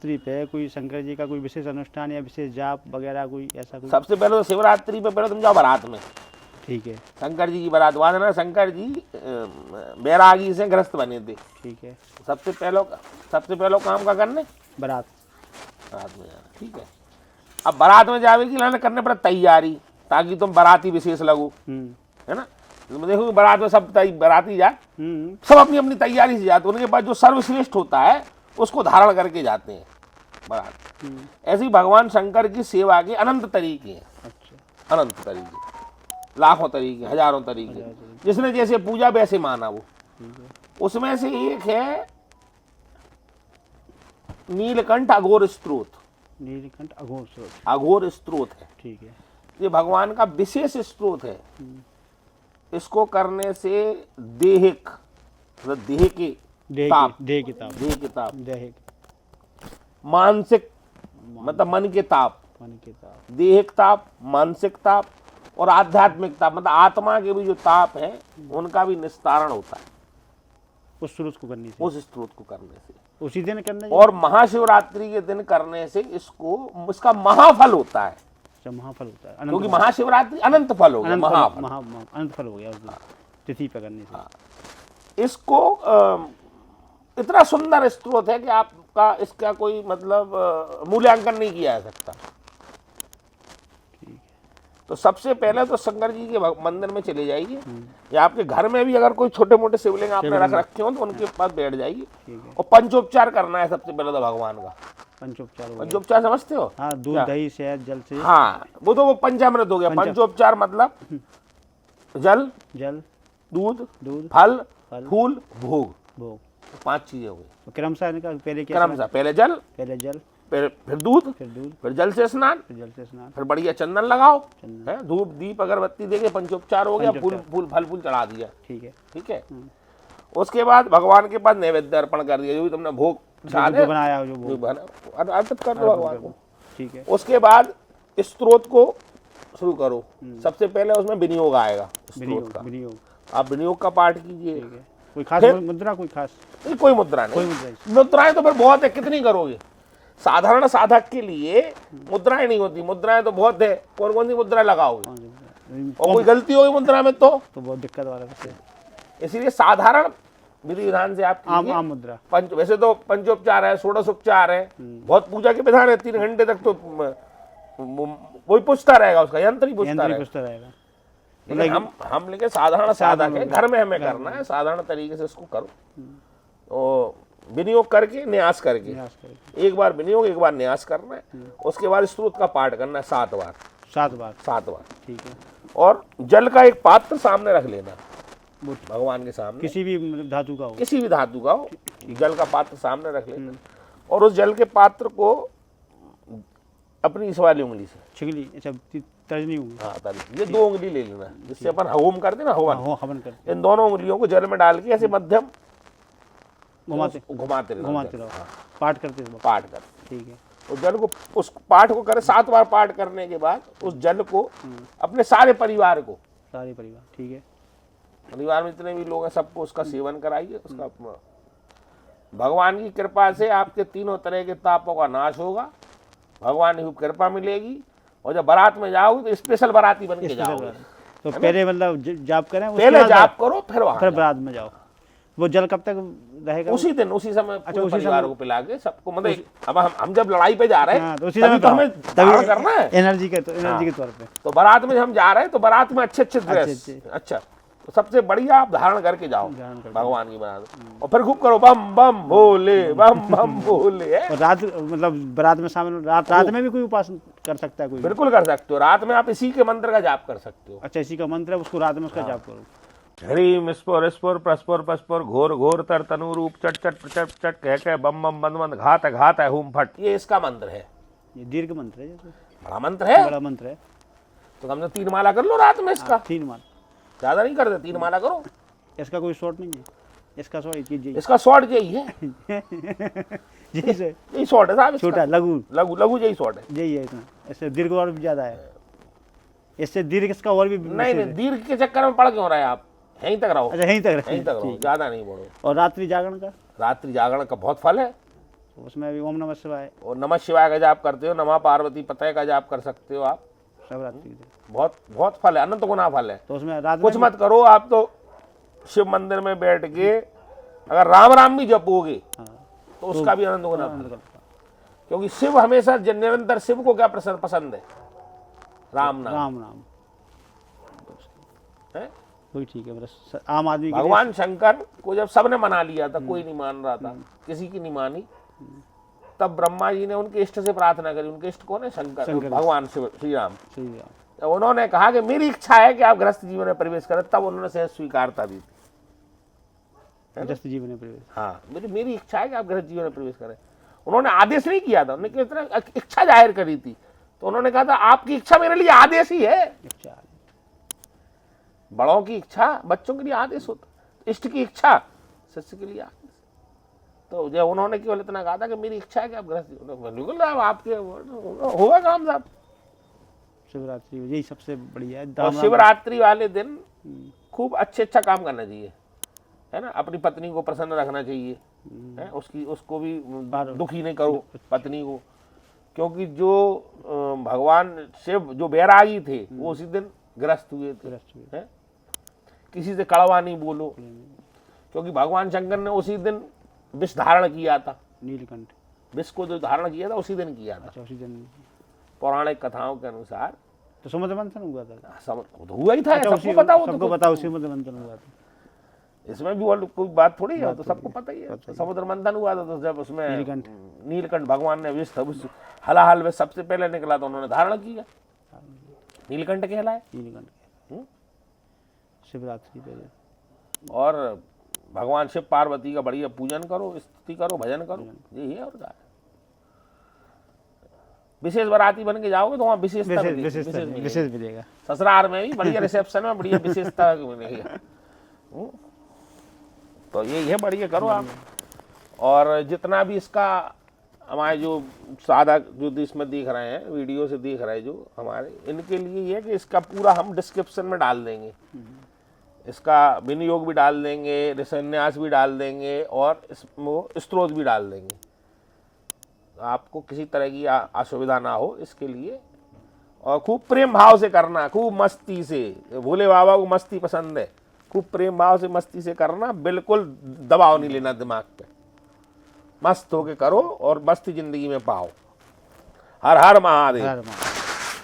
शिवरात्रि पे कोई शंकर जी का कोई विशेष अनुष्ठान या विशेष जाप वगैरह कोई ऐसा कुछ? सबसे पहले तो शिवरात्रि पे पहले तुम जाओ बारात में, ठीक है। शंकर जी की बारात। वहां ना शंकर जी बैरागी से ग्रस्त बने थे। ठीक है। सबसे पहले काम का करने बारात बारात में जाना। ठीक है। अब बारात में जावे की लाने करने पड़े तैयारी, ताकि तुम बाराती विशेष लगो, है ना। तुम देखो बारात में सब बाराती जाए, सब अपनी अपनी तैयारी से जाते, उनके पास जो सर्वश्रेष्ठ होता है उसको धारण करके जाते हैं बारात। ऐसे ही भगवान शंकर की सेवा के अनंत तरीके हैं। अच्छा। अनंत तरीके, लाखों तरीके, हजारों तरीके, जिसने जैसे पूजा वैसे माना वो। उसमें से एक है नीलकंठ अघोर स्त्रोत। नीलकंठ अघोर स्त्रोत, अघोर स्त्रोत है। ठीक है। ये भगवान का विशेष स्त्रोत है। इसको करने से देहिक मतलब देह के ताप, मानसिक मतलब मन के ताप, देहिक ताप, मानसिक ताप और आध्यात्मिक ताप मतलब आत्मा के भी जो ताप है उनका भी निस्तारण होता है उस स्त्रोत को करने से, उस स्त्रोत को करने से। उसी दिन करना और महाशिवरात्रि के दिन करने से इसका महाफल होता है। महाफल होता है क्योंकि महाशिवरात्रि अनंत फल हो गया, अनंत फल हो गया उस दिन तिथि पर करने से। इसको इतना सुंदर स्त्रोत है कि आपका इसका कोई मतलब मूल्यांकन नहीं किया जा सकता। तो सबसे पहले तो शंकर जी के मंदिर में चले जाइए, या आपके घर में भी अगर कोई छोटे मोटे शिवलिंग आपने रख रखे हो तो उनके पास बैठ जाइए और पंचोपचार करना है सबसे पहले तो भगवान का। पंचोपचार समझते हो? हाँ, दूध दही शहद जल से। हाँ, वो पंचामृत हो गया। पंचोपचार मतलब जल दूध फल फूल भोग, 5 चीजें हो गई। क्रमशः पहले जल, फिर दूध, फिर जल से स्नान, फिर बढ़िया चंदन लगाओ, है धूप दीप अगरबत्ती देके पंचोपचार हो गया। फूल फल फूल चढ़ा दिया। ठीक है। उसके बाद भगवान के पास नैवेद्य अर्पण कर दिया, जो भी तुमने भोग बनाया अर्पित कर दो भगवान को। ठीक है। उसके बाद स्त्रोत को शुरू करो। सबसे पहले उसमें विनियोग आएगा, आप विनियोग का पाठ कीजिए। कोई खास मुद्रा? कोई मुद्रा नहीं। मुद्राएं तो फिर बहुत है, कितनी करोगे। साधारण साधक के लिए मुद्राएं नहीं होती, मुद्राएं तो बहुत है। कौन कौन सी मुद्रा लगाओगे, और कोई गलती होगी मुद्रा में तो बहुत दिक्कत वाला है। इसीलिए साधारण विधि विधान से आप आम मुद्रा। वैसे तो पंचोपचार है, षोडशोपचार है, बहुत पूजा के विधान है। 3 घंटे तक तो वही पूछता रहेगा, उसका यंत्र ही पूछता रहेगा। लेकिन हम लेके साधारण साधक है, घर में हमें करना है, साधारण तरीके से उसको करो। तो विनियोग करके न्यास करके, एक बार विनियोग एक बार न्यास करना है। उसके बाद स्त्रोत का पाठ करना है 7 बार। 7 बार। ठीक है। और जल का एक पात्र सामने रख लेना भगवान के सामने, किसी भी धातु का हो, जल का पात्र सामने रख लेना। और उस जल के पात्र को अपनी इस वाली उंगली से छिगली, तर्जनी उंगली, हाँ तर्जनी, ये 2 उंगली ले लेना, जिससे अपन हवन करते ना, हवन करते। इन दोनों उंगलियों को जल में डाल के ऐसे मध्यम घुमाते रहो, पाठ करते। ठीक है। उस जल को, उस पाठ को करे 7 बार पाठ करने के बाद उस जल को अपने सारे परिवार, ठीक है, परिवार में जितने भी लोग हैं सबको उसका सेवन कराइए। उसका भगवान की कृपा से आपके 3 तरह के तापों का नाश होगा, भगवान की कृपा मिलेगी। और जब बारात में जाओगे तो स्पेशल बाराती बन के जाओगे। तो पहले मतलब जाप करें, पहले जाप करो, फिर बारात में जाओ। वो जल कब तक रहेगा? उसी दिन, उसी समय परिवार को पिला के सबको। मतलब अब हम जब लड़ाई पे जा रहे हैं तो उसी समय तो हमें धारण करना है एनर्जी के तौर पे। तो बारात में हम जा रहे हैं तो बारात में अच्छे ड्रेस, अच्छा तो सबसे बढ़िया आप धारण करके जाओ भगवान की बारात, और फिर खूब करो बम बम भोले, बम बम भोले। और रात मतलब बारात में शामिल, रात में भी कोई उपासना कर सकता है कोई? बिल्कुल कर सकते हो। रात में आप इसी के मंत्र का जाप कर सकते हो। अच्छा, इसी का मंत्र है, उसको रात में उसका जाप करो। ह्रीम स्फुर स्फुर प्रस्फुर पस्फुर घोर घोर तर तनु रूप चट चट प्रचट चट कह कह बम बम बंद बंद घात घात है हुम फट। ये इसका मंत्र है। ये दीर्घ मंत्र है, बड़ा मंत्र है, बड़ा मंत्र है। तो हमने 3 माला कर लो रात में इसका। 3 माला, ज्यादा नहीं करते, 3 माला करो। इसका कोई शॉर्ट नहीं है, इसका शॉर्ट यही है। यही शॉर्ट है साहब, छोटा लघु यही शॉर्ट है, यही है। इतना इससे दीर्घ और भी ज्यादा है, इससे दीर्घ इसका और भी नहीं। दीर्घ के चक्कर में पड़ क्यों रहा है आप? यहीं तक रहो। अच्छा, यहीं तक रहो, ज्यादा नहीं बढ़ो। और रात्रि जागरण का? रात्रि जागरण का बहुत फल है। तो उसमें भी ओम नमः शिवाय और नमः शिवाय का जाप करते हो, नमः पार्वती पते का जाप कर सकते हो आप। शिवरात्रि के दिन। बहुत बहुत फल है, अनंत गुना फल है। तो उसमें रात कुछ में मत करो आप, तो शिव मंदिर में बैठ के अगर राम राम भी जपोगे हाँ, तो उसका भी आनंद गुना फल है। तो क्योंकि शिव हमेशा निरंतर, शिव को क्या पसंद है? राम नाम राम नाम है। वही ठीक है, मतलब आम आदमी के लिए भगवान शंकर को जब सबने मना लिया था, कोई नहीं मान रहा था, किसी की नहीं मानी, तब ब्रह्मा जी ने उनके इष्ट से प्रार्थना करी। उनके इष्ट कौन है? शंकर, भगवान शिव, श्री राम। सही है। जब उन्होंने कहा कि मेरी इच्छा है कि आप गृहस्थ जीवन में प्रवेश करें, तब उन्होंने सहज स्वीकारता दी थी। गृहस्थ जीवन में प्रवेश, हाँ, मेरी इच्छा है कि आप गृहस्थ जीवन में प्रवेश करें। उन्होंने आदेश नहीं किया था, उन्होंने इतना इच्छा जाहिर करी थी। तो उन्होंने कहा था आपकी इच्छा मेरे लिए आदेश ही है। इच्छा बड़ों की इच्छा बच्चों के लिए आदेश होता, इष्ट की इच्छा शिष्य के लिए आदेश। तो जब उन्होंने केवल इतना कहा था कि मेरी इच्छा है कि आप गृहस्थ, बिल्कुल आपके होगा काम साहब। शिवरात्रि यही सबसे बढ़िया है। और शिवरात्रि वाले दिन खूब अच्छा काम करना चाहिए, है ना। अपनी पत्नी को प्रसन्न रखना चाहिए, है, उसको भी दुखी नहीं करो पत्नी को। क्योंकि जो भगवान शिव जो बैरागी थे वो उसी दिन ग्रस्त हुए थे, है। किसी से कड़वा नहीं बोलो, क्योंकि भगवान शंकर ने उसी दिन विष धारण किया था। नीलकंठ विष को जो धारण किया था उसी दिन किया था। अच्छा, उसी दिन पौराणिक कथाओं के अनुसार तो समुद्र मंथन हुआ था। तो हुआ ही था, अच्छा, सबको पता हो, सबको पता उसी समुद्र मंथन हुआ था। इसमें भी और कोई बात थोड़ी है, तो सबको पता ही है। समुद्र मंथन हुआ था, तो जब उसमें नीलकंठ भगवान ने विष हलाहल में सबसे पहले निकला तो उन्होंने धारण किया, नीलकंठ कहलाए। नीलकंठ शिवरात्रि पे। और भगवान शिव पार्वती का बढ़िया पूजन करो, स्तुति करो, भजन करो, यही है। और क्या है, विशेष बाराती बन के जाओगे तो वहाँ विशेषता विशेष मिलेगा। ससुराल में भी बढ़िया रिसेप्शन में बढ़िया विशेषता मिलेगा। तो यही है, बढ़िया करो आप। और जितना भी इसका हमारे जो सादा जो इसमें देख रहे हैं, वीडियो से देख रहे हैं जो हमारे, इनके लिए ये है कि इसका पूरा हम डिस्क्रिप्शन में डाल देंगे, इसका विनियोग भी डाल देंगे, ऋषिन्यास भी डाल देंगे, और वो स्त्रोत भी डाल देंगे। आपको किसी तरह की असुविधा ना हो इसके लिए। और खूब प्रेम भाव से करना, खूब मस्ती से। भोले बाबा को मस्ती पसंद है, खूब प्रेम भाव से मस्ती से करना, बिल्कुल दबाव नहीं लेना दिमाग पे। मस्त होके करो और मस्ती जिंदगी में पाओ। हर हर महादेव।